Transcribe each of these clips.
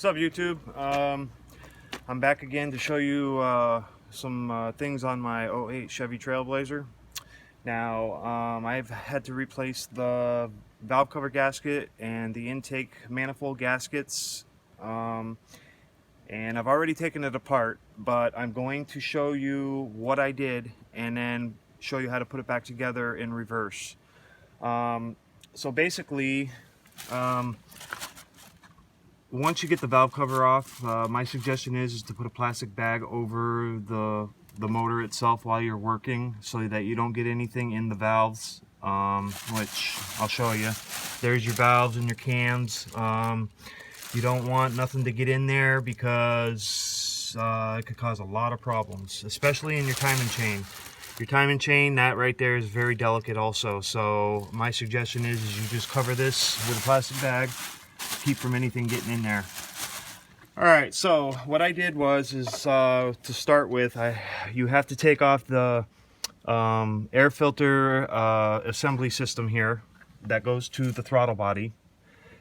What's up, YouTube? I'm back again to show you some things on my '08 Chevy Trailblazer. Now, I've had to replace the valve cover gasket and the intake manifold gaskets, and I've already taken it apart, but I'm going to show you what I did and then show you how to put it back together in reverse. So basically, once you get the valve cover off, my suggestion is to put a plastic bag over the motor itself while you're working, so that you don't get anything in the valves, which I'll show you. There's your valves and your cams. You don't want nothing to get in there because it could cause a lot of problems, especially in your timing chain. Your timing chain, that right there is very delicate also. So my suggestion is you just cover this with a plastic bag, keep from anything getting in there. Alright, so what I did was to start with, you have to take off the air filter assembly system here that goes to the throttle body.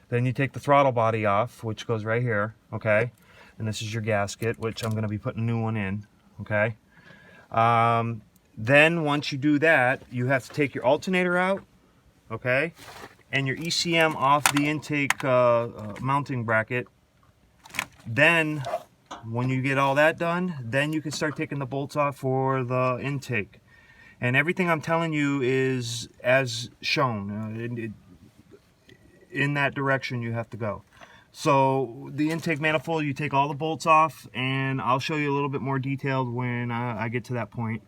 Then you take the throttle body off, which goes right here, okay? And this is your gasket, which I'm going to be putting a new one in, okay? Then once you do that, you have to take your alternator out, okay? And your ECM off the intake mounting bracket. Then when you get all that done, then you can start taking the bolts off for the intake. And everything I'm telling you is as shown. In that direction you have to go. So the intake manifold, you take all the bolts off, and I'll show you a little bit more detailed when I get to that point.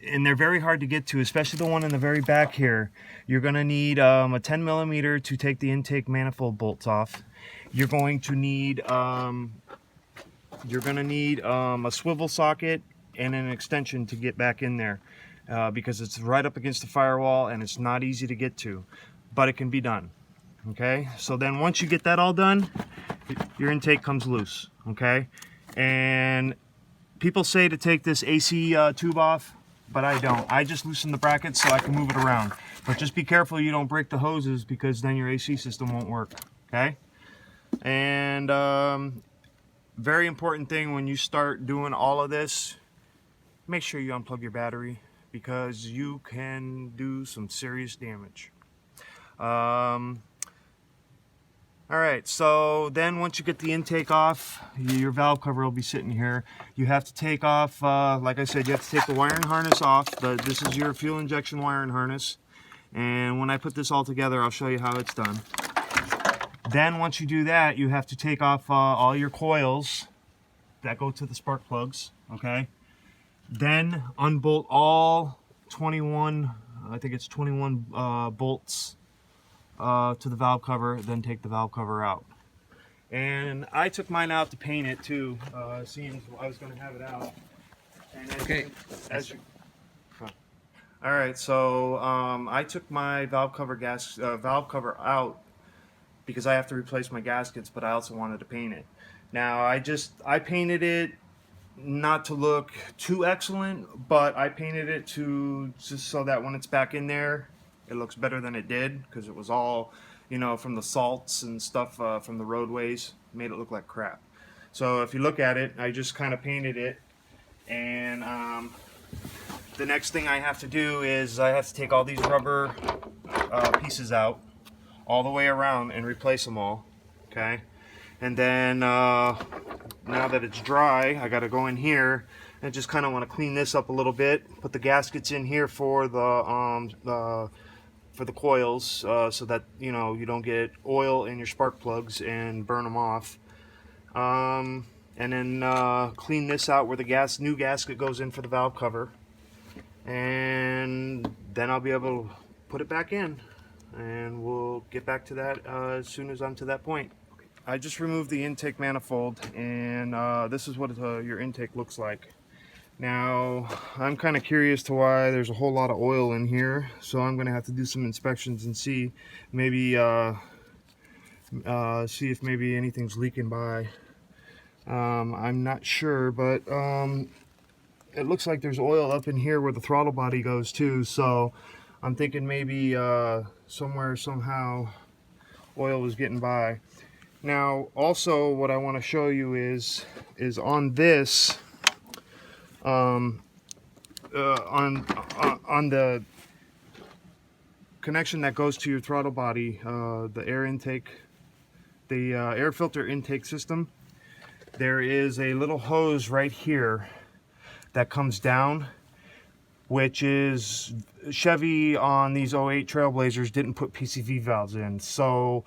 And they're very hard to get to, especially the one in the very back here. You're going to need a 10mm to take the intake manifold bolts off. You're going to need a swivel socket and an extension to get back in there, because it's right up against the firewall and it's not easy to get to, but it can be done. Okay, so then once you get that all done, your intake comes loose. Okay, and people say to take this AC tube off, but I don't. I just loosen the brackets so I can move it around. But just be careful you don't break the hoses, because then your AC system won't work. Okay? And very important thing when you start doing all of this, make sure you unplug your battery, because you can do some serious damage. Alright, so then once you get the intake off, your valve cover will be sitting here. You have to take off, like I said, you have to take the wiring harness off. This is your fuel injection wiring harness. And when I put this all together, I'll show you how it's done. Then once you do that, you have to take off all your coils that go to the spark plugs, okay? Then unbolt all 21, I think it's 21 bolts to the valve cover, then take the valve cover out. And I took mine out to paint it too, seeing I was going to have it out. And okay. Alright, so I took my valve cover out because I have to replace my gaskets, but I also wanted to paint it. Now I painted it not to look too excellent, but I painted it just so that when it's back in there, it looks better than it did, because it was all, you know, from the salts and stuff from the roadways, made it look like crap. So if you look at it, I just kind of painted it, and the next thing I have to do is I have to take all these rubber pieces out all the way around and replace them all, okay? And then now that it's dry, I got to go in here and just kind of want to clean this up a little bit, put the gaskets in here for the coils, so that you don't get oil in your spark plugs and burn them off. And then clean this out where the new gasket goes in for the valve cover, and then I'll be able to put it back in, and we'll get back to that as soon as I'm to that point. I just removed the intake manifold, and this is what your intake looks like. Now, I'm kind of curious to why there's a whole lot of oil in here, so I'm going to have to do some inspections and see if maybe anything's leaking by. I'm not sure, but it looks like there's oil up in here where the throttle body goes too, so I'm thinking maybe somewhere, somehow, oil was getting by. Now, also, what I want to show you is on this, on the connection that goes to your throttle body, the air intake, the air filter intake system. There is a little hose right here that comes down, which is Chevy on these '08 Trailblazers didn't put PCV valves in. So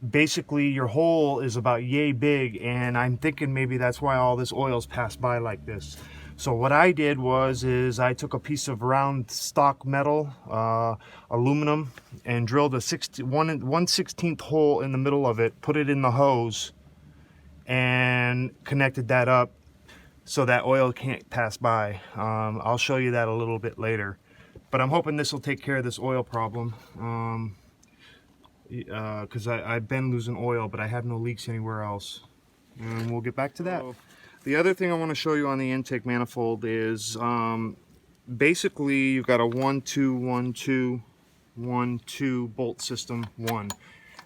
basically your hole is about yay big, and I'm thinking maybe that's why all this oil's passed by like this. So what I did is I took a piece of round stock metal, aluminum, and drilled a 1/16 hole in the middle of it, put it in the hose, and connected that up so that oil can't pass by. I'll show you that a little bit later, but I'm hoping this will take care of this oil problem, because I've been losing oil, but I have no leaks anywhere else, and we'll get back to that. The other thing I want to show you on the intake manifold is basically you've got a 1-2-1-2-1-2 bolt system.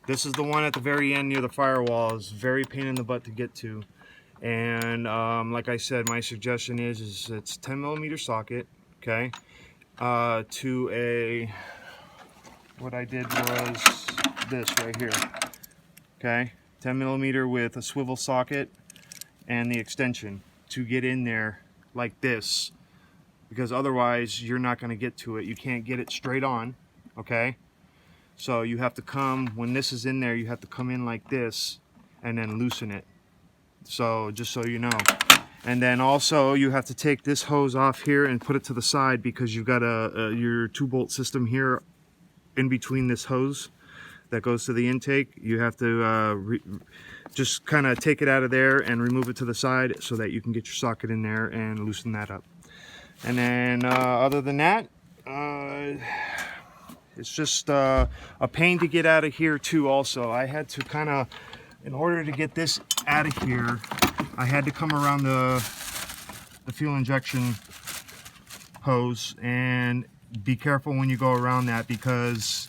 This is the one at the very end near the firewall. Is very pain in the butt to get to, and like I said, my suggestion is it's 10mm socket, okay, to a, what I did was this right here, okay, 10mm with a swivel socket and the extension to get in there like this, because otherwise you're not going to get to it. You can't get it straight on, okay? So you have to come, when this is in there, you have to come in like this and then loosen it. So just so you know. And then also you have to take this hose off here and put it to the side, because you've got your 2-bolt system here in between this hose that goes to the intake. You have to just kind of take it out of there and remove it to the side so that you can get your socket in there and loosen that up. And then other than that, it's just a pain to get out of here too. Also, I had to kind of, in order to get this out of here, I had to come around the fuel injection hose, and be careful when you go around that, because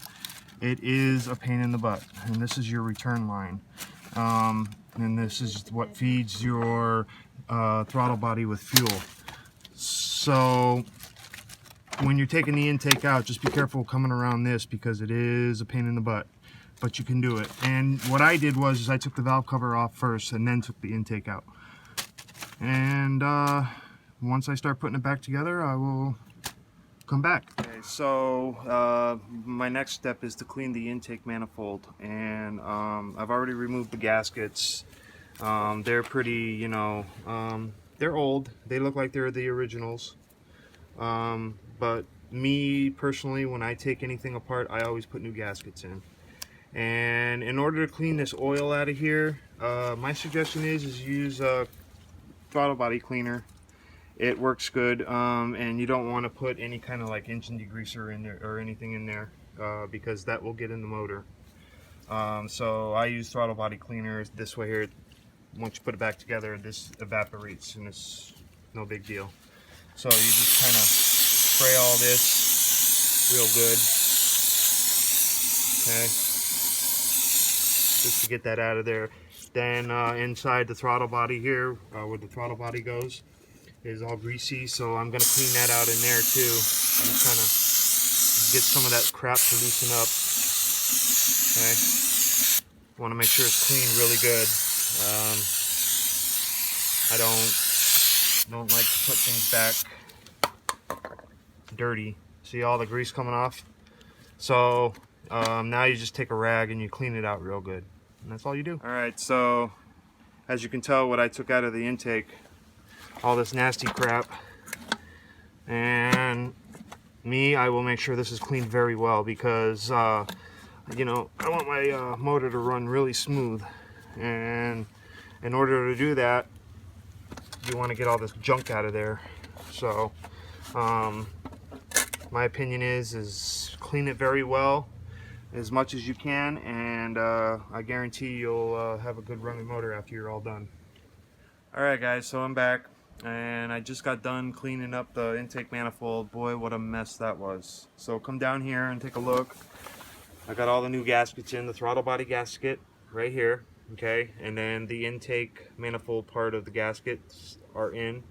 it is a pain in the butt. And this is your return line, and this is what feeds your throttle body with fuel. So when you're taking the intake out, just be careful coming around this, because it is a pain in the butt, but you can do it. And what I did was I took the valve cover off first and then took the intake out. And once I start putting it back together, I will come back. Okay, so my next step is to clean the intake manifold, and I've already removed the gaskets. They're pretty, you know, they're old. They look like they're the originals. But me personally, when I take anything apart, I always put new gaskets in. And in order to clean this oil out of here, my suggestion is use a throttle body cleaner. It works good, and you don't want to put any kind of like engine degreaser in there or anything in there, because that will get in the motor. So I use throttle body cleaner this way here. Once you put it back together, this evaporates, and it's no big deal. So you just kind of spray all this real good, okay, just to get that out of there. Then inside the throttle body here, where the throttle body goes, is all greasy, so I'm going to clean that out in there too. Just kind of get some of that crap to loosen up, okay. Want to make sure it's clean really good. I don't like to put things back dirty. See all the grease coming off? So now you just take a rag and you clean it out real good, and that's all you do. Alright, so as you can tell, what I took out of the intake, all this nasty crap, and I will make sure this is cleaned very well, because you know, I want my motor to run really smooth, and in order to do that, you want to get all this junk out of there. So my opinion is clean it very well, as much as you can, and I guarantee you'll have a good running motor after you're all done. Alright guys, so I'm back, and I just got done cleaning up the intake manifold. Boy, what a mess that was. So come down here and take a look. I got all the new gaskets in, the throttle body gasket right here, okay, and then the intake manifold part of the gaskets are in,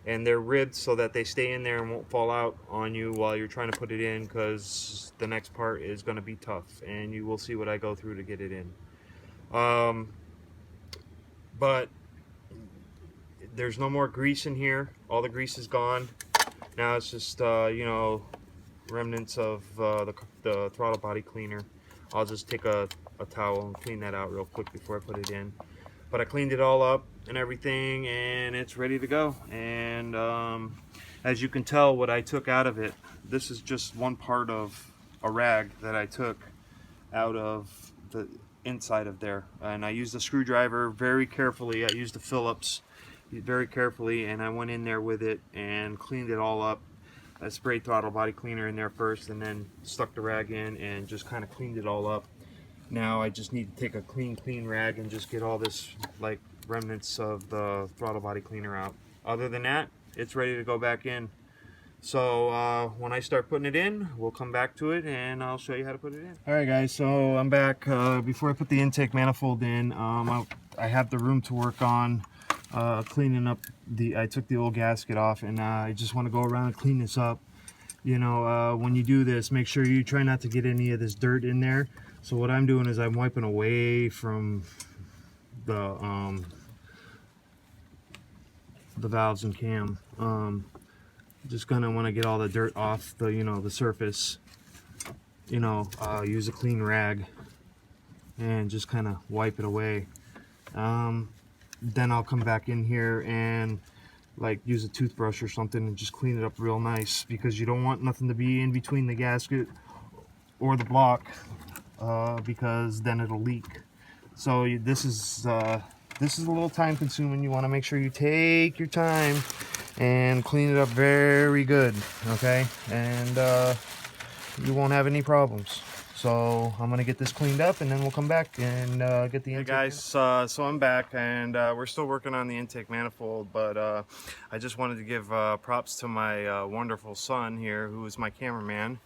and they're ribbed so that they stay in there and won't fall out on you while you're trying to put it in, because the next part is going to be tough, and you will see what I go through to get it in. But there's no more grease in here. All the grease is gone. Now it's just you know, remnants of the throttle body cleaner. I'll just take a towel and clean that out real quick before I put it in. But I cleaned it all up and everything, and it's ready to go. And as you can tell, what I took out of it, this is just one part of a rag that I took out of the inside of there, and I used a screwdriver very carefully. I used a Phillips very carefully, and I went in there with it and cleaned it all up. I sprayed throttle body cleaner in there first, and then stuck the rag in and just kind of cleaned it all up. Now I just need to take a clean rag and just get all this like remnants of the throttle body cleaner out. Other than that, it's ready to go back in. So when I start putting it in, we'll come back to it and I'll show you how to put it in. Alright guys, so I'm back. Before I put the intake manifold in, I have the room to work on cleaning up I took the old gasket off, and I just want to go around and clean this up. You know, when you do this, make sure you try not to get any of this dirt in there. So what I'm doing is I'm wiping away from the valves and cam. Just gonna want to get all the dirt off the, you know, the surface. You know, use a clean rag and just kind of wipe it away. Then I'll come back in here and like use a toothbrush or something and just clean it up real nice, because you don't want nothing to be in between the gasket or the block, because then it'll leak. So this is a little time consuming. You want to make sure you take your time and clean it up very good, okay? And you won't have any problems. So I'm gonna get this cleaned up, and then we'll come back and get the intake. Hey guys, so I'm back, and we're still working on the intake manifold, but I just wanted to give props to my wonderful son here, who is my cameraman.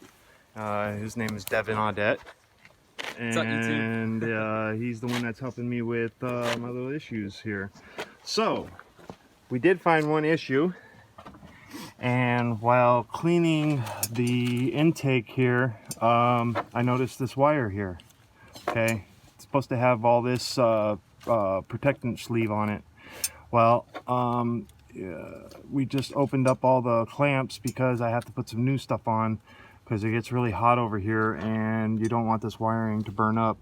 His name is Devin Audette. And he's the one that's helping me with my little issues here. So we did find one issue, and while cleaning the intake here, I noticed this wire here. Okay, it's supposed to have all this protectant sleeve on it. Well, we just opened up all the clamps because I have to put some new stuff on, because it gets really hot over here and you don't want this wiring to burn up.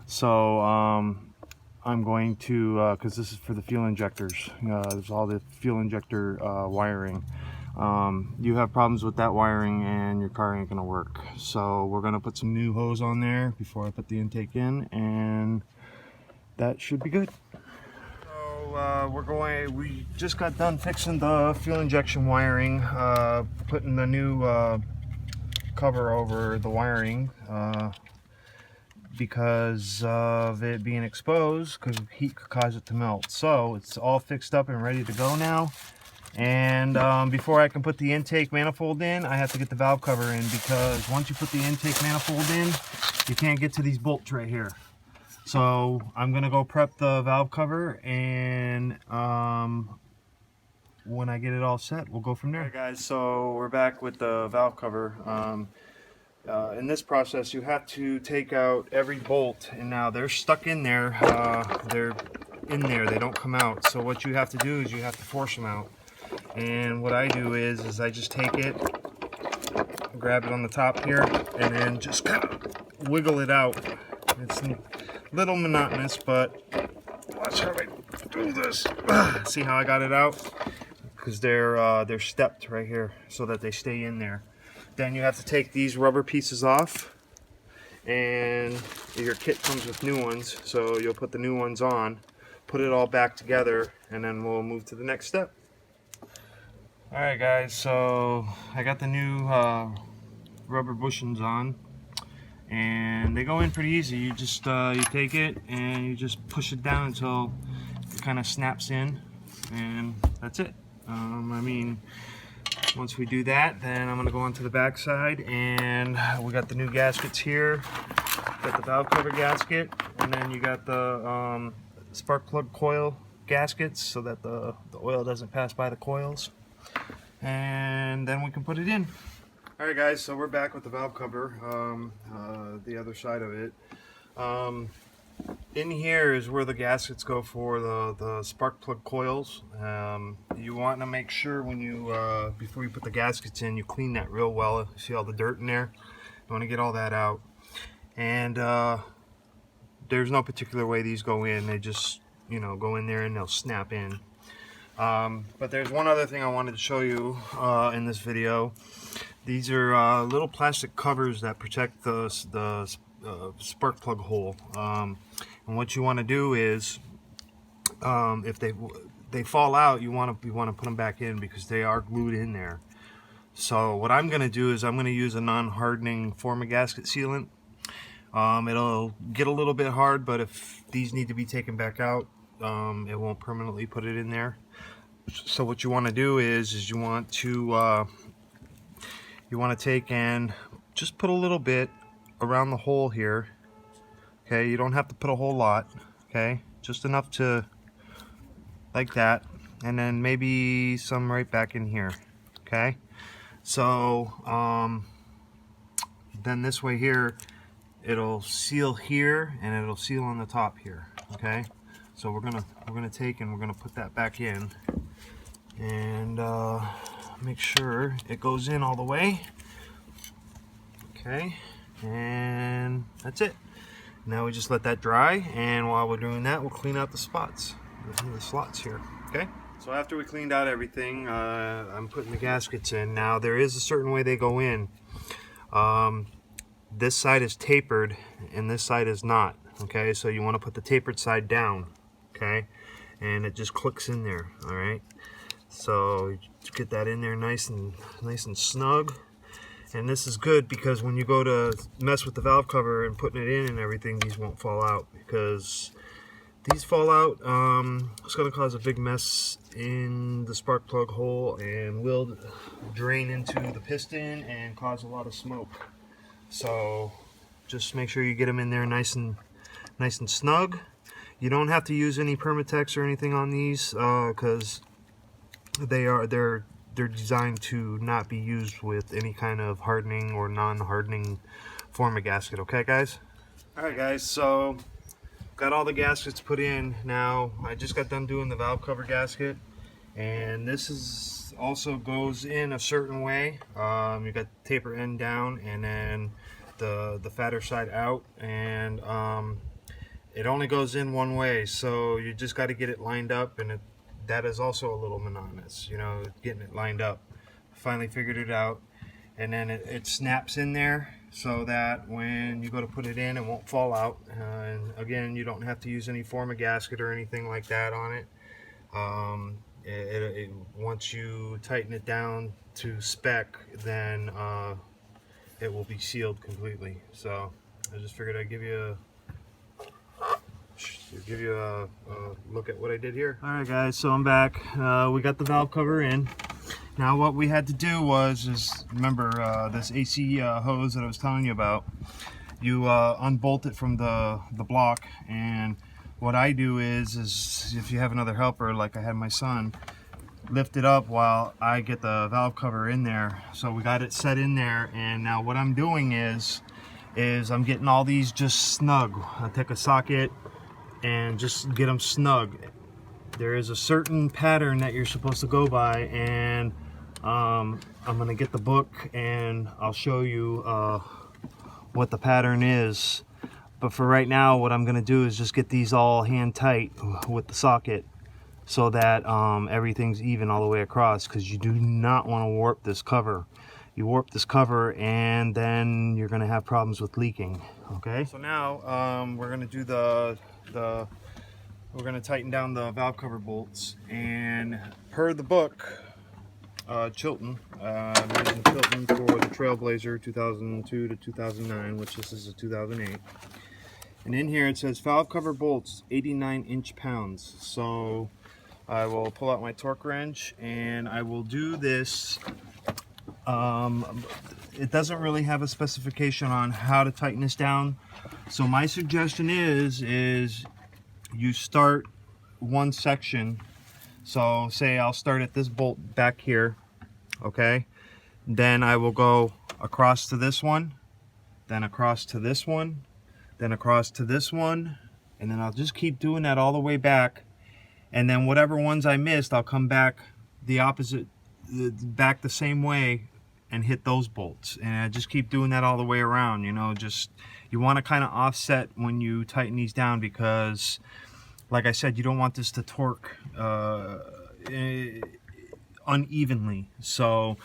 So I'm going to, because this is for the fuel injectors, there's all the fuel injector wiring. You have problems with that wiring and your car ain't gonna work. So we're gonna put some new hose on there before I put the intake in, and that should be good. So we just got done fixing the fuel injection wiring, putting the new cover over the wiring because of it being exposed, because heat could cause it to melt. So it's all fixed up and ready to go now. And before I can put the intake manifold in, I have to get the valve cover in, because once you put the intake manifold in, you can't get to these bolts right here. So I'm gonna go prep the valve cover, and when I get it all set, we'll go from there. Alright guys, so we're back with the valve cover. In this process, you have to take out every bolt, and now they're stuck in there. They're in there, they don't come out. So what you have to do is you have to force them out. And what I do is I just take it, grab it on the top here, and then just kind of wiggle it out. It's a little monotonous, but watch how I do this. See how I got it out? Because they're stepped right here so that they stay in there. Then you have to take these rubber pieces off, and your kit comes with new ones, so you'll put the new ones on, put it all back together, and then we'll move to the next step. Alright guys, so I got the new rubber bushings on, and they go in pretty easy. You just you take it and you just push it down until it kind of snaps in, and that's it. I mean, once we do that, then I'm going to go on to the back side, and we got the new gaskets here. got the valve cover gasket, and then you got the spark plug coil gaskets so that the oil doesn't pass by the coils. And then we can put it in. Alright guys, so we're back with the valve cover, the other side of it. In here is where the gaskets go for the spark plug coils. You want to make sure when you before you put the gaskets in, you clean that real well. See all the dirt in there? You want to get all that out. And there's no particular way these go in. They just, you know, go in there and they'll snap in. But there's one other thing I wanted to show you in this video. These are little plastic covers that protect the spark plug hole. And what you want to do is, if they fall out, you want to put them back in because they are glued in there. So what I'm going to do is I'm going to use a non-hardening form of gasket sealant. It'll get a little bit hard, but if these need to be taken back out, it won't permanently put it in there. So what you want to do is you want to take and just put a little bit around the hole here. Okay, you don't have to put a whole lot. Okay, just enough to, like that, and then maybe some right back in here. Okay, so then this way here, it'll seal here and it'll seal on the top here. Okay, so we're gonna take and we're gonna put that back in and make sure it goes in all the way. Okay, and that's it. Now we just let that dry, and while we're doing that, we'll clean out the spots, the slots here. Okay, so after we cleaned out everything, I'm putting the gaskets in. Now there is a certain way they go in. This side is tapered and this side is not. Okay, so you want to put the tapered side down. Okay, and it just clicks in there. All right, so you get that in there nice and snug. And this is good because when you go to mess with the valve cover and putting it in and everything, these won't fall out, because these fall out, it's going to cause a big mess in the spark plug hole and will drain into the piston and cause a lot of smoke. So just make sure you get them in there nice and snug. You don't have to use any Permatex or anything on these because they're designed to not be used with any kind of hardening or non-hardening form of gasket. Okay guys? Alright guys, so got all the gaskets put in. Now I just got done doing the valve cover gasket, and this is also goes in a certain way. You got the taper end down and then the fatter side out, and it only goes in one way, so you just got to get it lined up, and that is also a little monotonous, you know, getting it lined up. Finally figured it out, and then it snaps in there so that when you go to put it in, it won't fall out. And again, you don't have to use any form of gasket or anything like that on it. Once you tighten it down to spec, then it will be sealed completely. So I just figured I'd give you a look at what I did here. Alright guys, so I'm back. We got the valve cover in. Now what we had to do is remember this AC hose that I was telling you about. You unbolt it from the block, and what I do is if you have another helper like I had my son, lift it up while I get the valve cover in there. So we got it set in there, and now what I'm doing is I'm getting all these just snug. I take a socket and just get them snug. There is a certain pattern that you're supposed to go by, and I'm gonna get the book and I'll show you what the pattern is. But for right now, what I'm gonna do is just get these all hand tight with the socket so that everything's even all the way across, because you do not want to warp this cover. You warp this cover and then you're gonna have problems with leaking. Okay, so now we're gonna do we're going to tighten down the valve cover bolts, and per the book, Chilton, I'm using Chilton for the Trailblazer 2002 to 2009, which this is a 2008. And in here it says valve cover bolts 89 inch-pounds. So I will pull out my torque wrench and I will do this It doesn't really have a specification on how to tighten this down. So my suggestion is you start one section. So say I'll start at this bolt back here, okay? Then I will go across to this one, then across to this one, then across to this one, and then I'll just keep doing that all the way back. And then whatever ones I missed, I'll come back the opposite, back the same way and hit those bolts. And I just keep doing that all the way around, you know. Just, you want to kind of offset when you tighten these down, because like I said, you don't want this to torque unevenly. So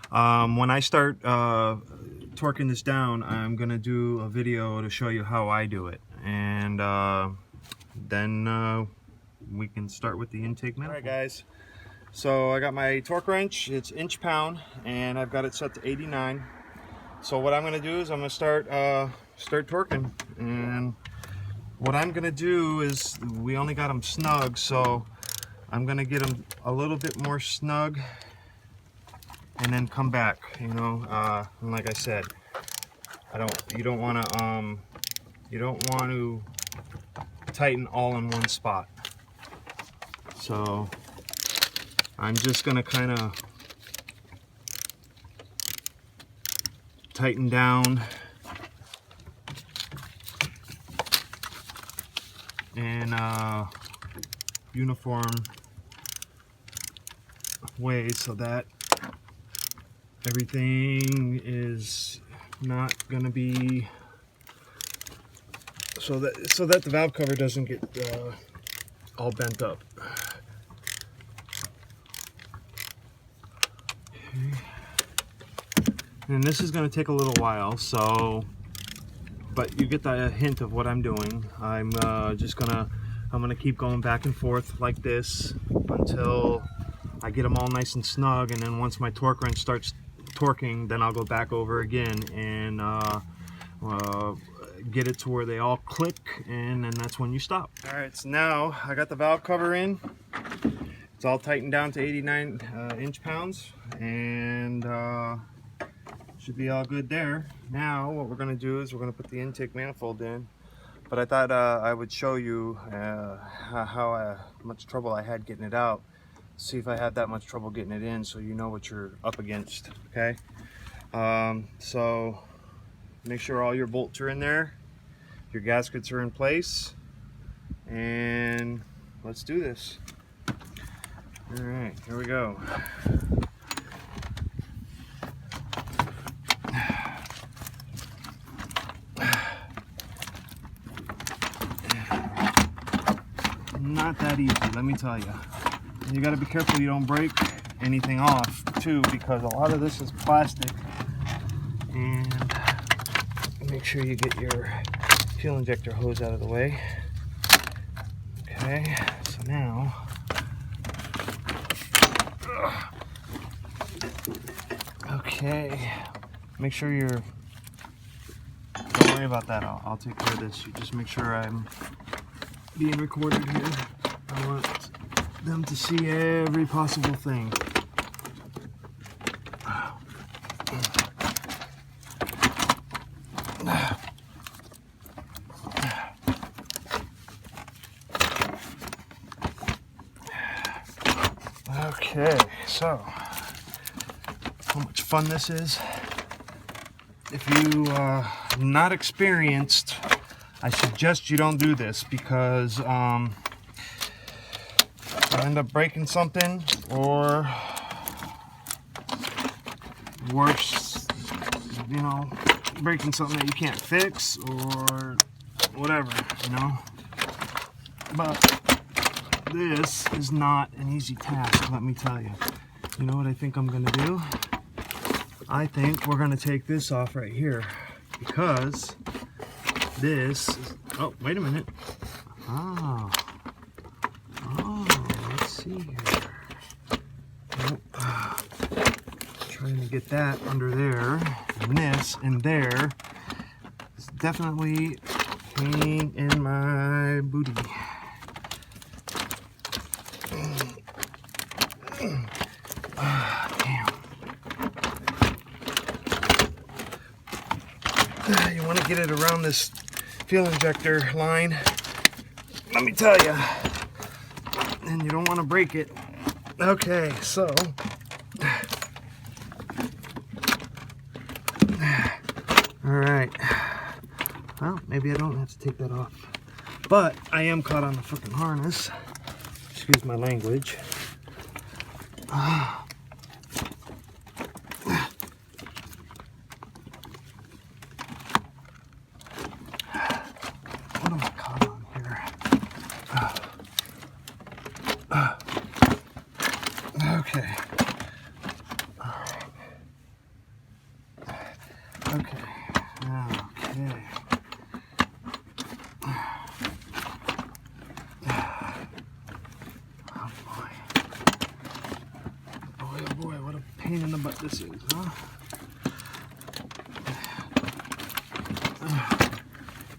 when I start torquing this down, I'm gonna do a video to show you how I do it, and then we can start with the intake manifold. Alright guys, so I got my torque wrench, it's inch-pound, and I've got it set to 89. So what I'm gonna do is I'm gonna start torquing, and what I'm gonna do is, we only got them snug, so I'm gonna get them a little bit more snug and then come back, you know. And like I said, you don't want to tighten all in one spot. So I'm just gonna kind of tighten down in a uniform way, so that everything is not going to be, so that the valve cover doesn't get all bent up. Okay. And this is going to take a little while, so, but you get the hint of what I'm doing. I'm gonna keep going back and forth like this until I get them all nice and snug, and then once my torque wrench starts torquing, then I'll go back over again and get it to where they all click, and then that's when you stop. Alright, so now I got the valve cover in. It's all tightened down to 89 inch-pounds, and should be all good there. Now what we're going to do is we're going to put the intake manifold in, but I thought I would show you how much trouble I had getting it out. See if I had that much trouble getting it in, so you know what you're up against. Okay, so make sure all your bolts are in there, your gaskets are in place, and let's do this. All right, here we go. Not that easy, let me tell you. You got to be careful you don't break anything off too, because a lot of this is plastic. And make sure you get your fuel injector hose out of the way. Okay, so now okay, make sure you're, don't worry about that, I'll take care of this. You just make sure I'm being recorded here. I want them to see every possible thing. Okay, so how much fun this is. If you not experienced, I suggest you don't do this, because I end up breaking something, or worse, you know, breaking something that you can't fix or whatever, you know. But this is not an easy task, let me tell you. You know what I think I'm gonna do? I think we're gonna take this off right here, because this is, oh, wait a minute. Oh, let's see here. Oh, trying to get that under there, and this in there. It's definitely pain in my booty. Damn. get it around this fuel injector line, let me tell you, and you don't want to break it. Okay, so all right, well, maybe I don't have to take that off, but I am caught on the fucking harness. Excuse my language. What am I caught on here? Okay. Okay. Okay. Oh boy. Boy, oh boy, what a pain in the butt this is, huh?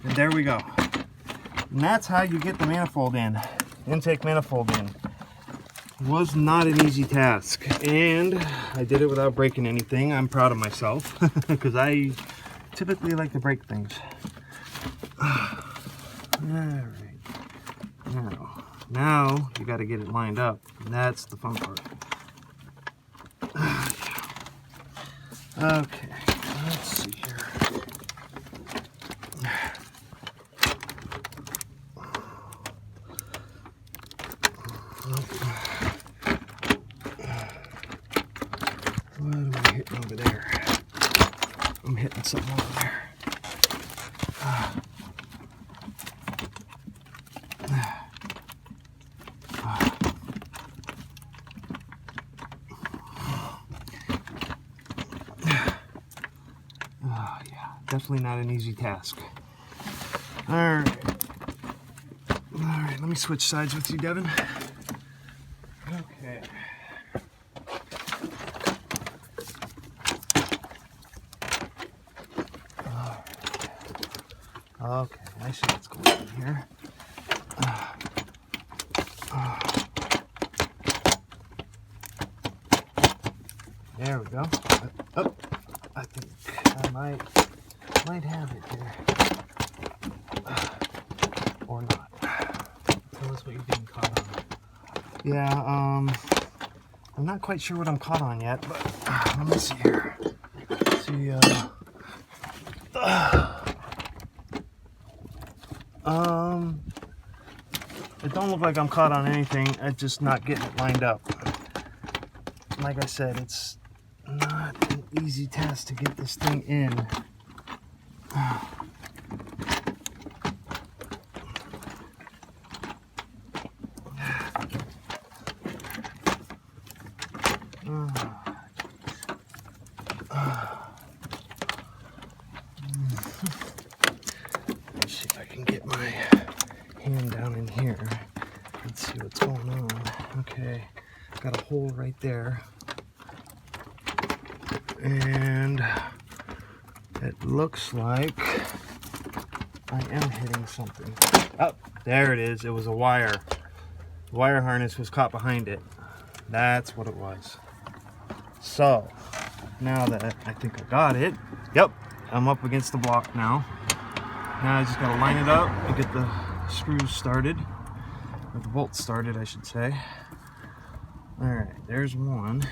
And there we go. And that's how you get the manifold in. Intake manifold in. Was not an easy task, and I did it without breaking anything. I'm proud of myself because I typically like to break things. Alright. Now you got to get it lined up, and that's the fun part. Okay, let's see here. What am I hitting over there? I'm hitting something over there. Oh yeah, definitely not an easy task. Alright, let me switch sides with you, Devin. Okay. Okay, I see what's going on here. There we go. Oh, I think I might have it here. Or not. Tell us what you're getting caught on. Yeah, I'm not quite sure what I'm caught on yet, but let me see here. See, it don't look like I'm caught on anything. I'm just not getting it lined up. Like I said, it's not an easy task to get this thing in. Let's see if I can get my hand down in here. Let's see what's going on. Okay, got a hole right there. And it looks like I am hitting something. Oh, there it is. It was a wire. The wire harness was caught behind it. That's what it was. So, now that I think I got it, yep, I'm up against the block now. Now I just gotta line it up and get the screws started, or the bolts started, I should say. Alright, there's one.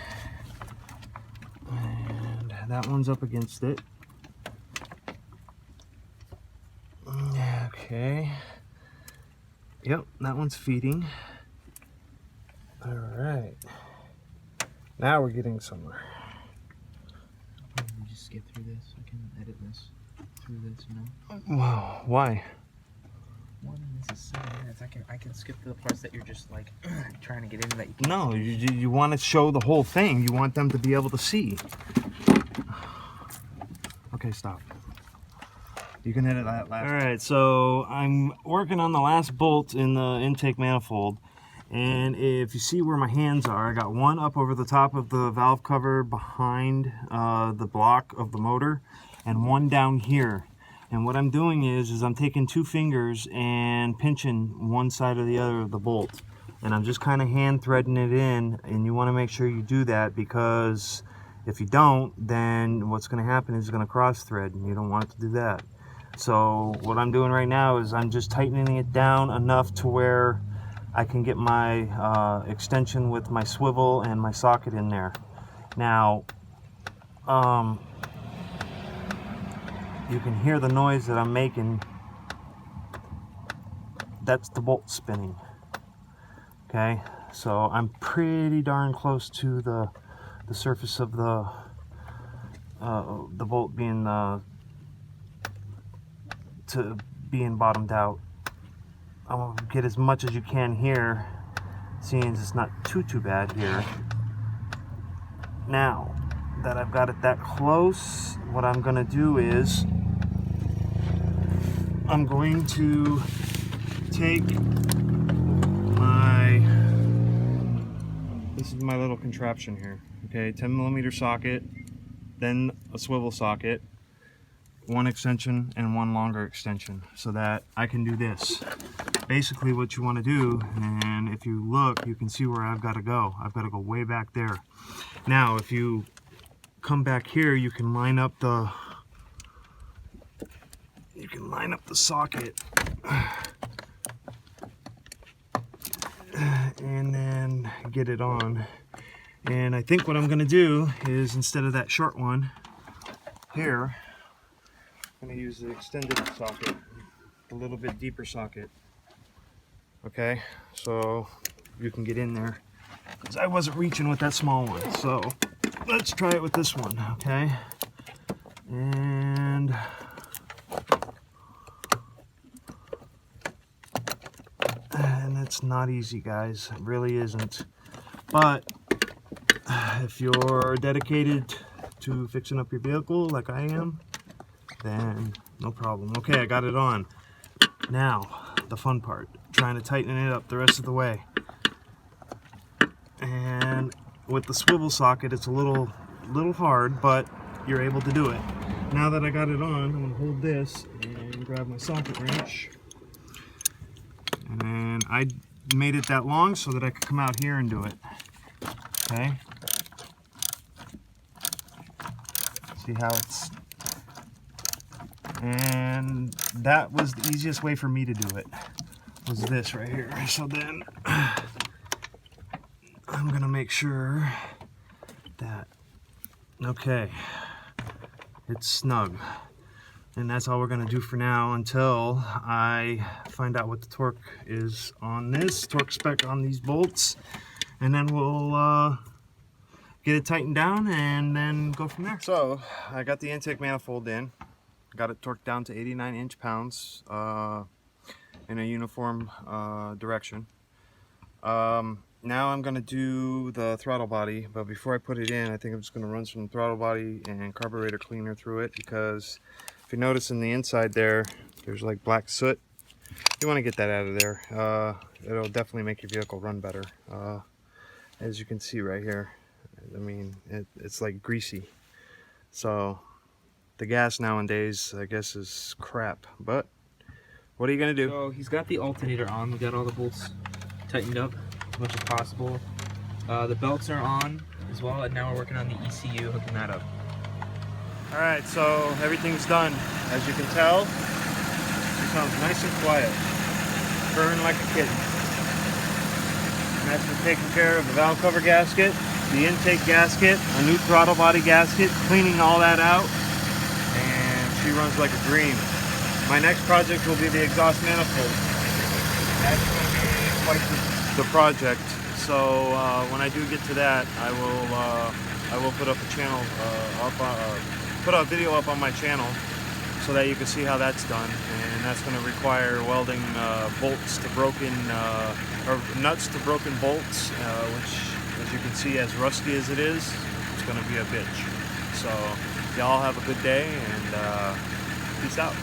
And that one's up against it. Okay. Yep, that one's feeding. Alright. Now we're getting somewhere. We just skip through this. I can edit this through this, you know. Wow, why? One, this is 7 minutes. I can skip to the parts that you're just like trying to get into that you can't. No, you want to show the whole thing. You want them to be able to see. Okay, stop. You can edit that last. All right, so I'm working on the last bolt in the intake manifold. And if you see where my hands are, I got one up over the top of the valve cover behind the block of the motor, and one down here. And what I'm doing is I'm taking 2 fingers and pinching one side or the other of the bolt. And I'm just kind of hand threading it in, and you want to make sure you do that, because if you don't, then what's going to happen is it's going to cross thread, and you don't want it to do that. So what I'm doing right now is I'm just tightening it down enough to where I can get my extension with my swivel and my socket in there. Now, you can hear the noise that I'm making. That's the bolt spinning. Okay, so I'm pretty darn close to the surface of the bolt being being bottomed out. I'll get as much as you can here, seeing it's not too bad here. Now that I've got it that close, what I'm gonna do is I'm going to take this is my little contraption here, okay, 10mm socket, then a swivel socket, one extension and one longer extension, so that I can do this. Basically what you want to do, and if you look, you can see where I've got to go. I've got to go way back there. Now if you come back here, you can line up the socket and then get it on. And I think what I'm going to do is, instead of that short one here, I'm going to use the extended socket, a little bit deeper socket. Okay, so you can get in there, because I wasn't reaching with that small one. So let's try it with this one, okay? And it's not easy, guys. It really isn't. But if you're dedicated to fixing up your vehicle like I am, then no problem. Okay, I got it on. Now, the fun part, trying to tighten it up the rest of the way. And with the swivel socket, it's a little hard, but you're able to do it. Now that I got it on, I'm gonna hold this and grab my socket wrench. And I made it that long so that I could come out here and do it. Okay. See how it's... And that was the easiest way for me to do it, was this right here. So then I'm gonna make sure that, okay, it's snug. And that's all we're gonna do for now until I find out what the torque is on this, torque spec on these bolts, and then we'll get it tightened down and then go from there. So I got the intake manifold in, got it torqued down to 89 inch-pounds in a uniform direction. Now I'm gonna do the throttle body, but before I put it in, I think I'm just gonna run some throttle body and carburetor cleaner through it, because if you notice in the inside there's like black soot. You want to get that out of there. It'll definitely make your vehicle run better. As you can see right here, I mean, it's like greasy. So the gas nowadays, I guess, is crap. But what are you gonna do? So he's got the alternator on. We got all the bolts tightened up as much as possible. The belts are on as well, and now we're working on the ECU, hooking that up. Alright, so everything's done. As you can tell, it sounds nice and quiet. Purring like a kitten. And that's been taking care of the valve cover gasket, the intake gasket, a new throttle body gasket, cleaning all that out, and she runs like a dream. My next project will be the exhaust manifold. That's going to be quite the project. So when I do get to that, I will put up a channel, put a video up on my channel, so that you can see how that's done. And that's going to require welding bolts to broken, or nuts to broken bolts, which, as you can see, as rusty as it is, it's going to be a bitch. So y'all have a good day, and peace out.